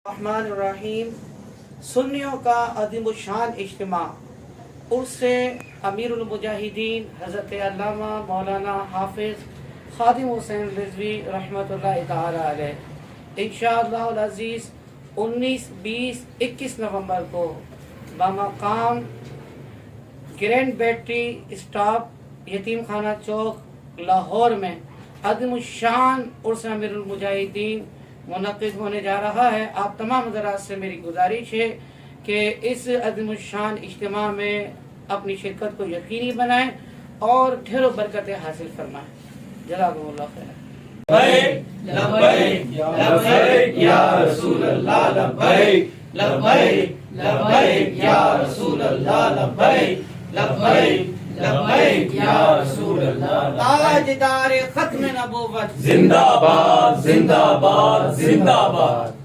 الرحمن الرحیم سنیوں کا عظیم الشان اجتماع عرس امیر المجاہدین حضرت علامہ مولانا حافظ خادم حسین رضوی رحمۃ اللہ تعالی علیہ انشاءاللہ العزیز 19، 20، 21 نومبر کو بمقام گرینڈ بیٹری اسٹاپ یتیم خانہ چوک لاہور میں عظیم الشان عرس امیر المجاہدین منعقد ہونے جا رہا ہے۔ آپ تمام حضرات سے میری گزارش ہے کہ اس عظیم الشان اجتماع میں اپنی شرکت کو یقینی بنائیں اور ڈھیر و برکتیں حاصل فرمائیں۔ جزاکم اللہ خیر۔ لبیک لبیک لبیک یا رسول اللہ، لبیک لبیک لبیک یا رسول اللہ، لبیک لبیک لبیک یا رسول اللہ۔ تاجدار ختم نبوت زندہ باد زندہ باد زندہ باد۔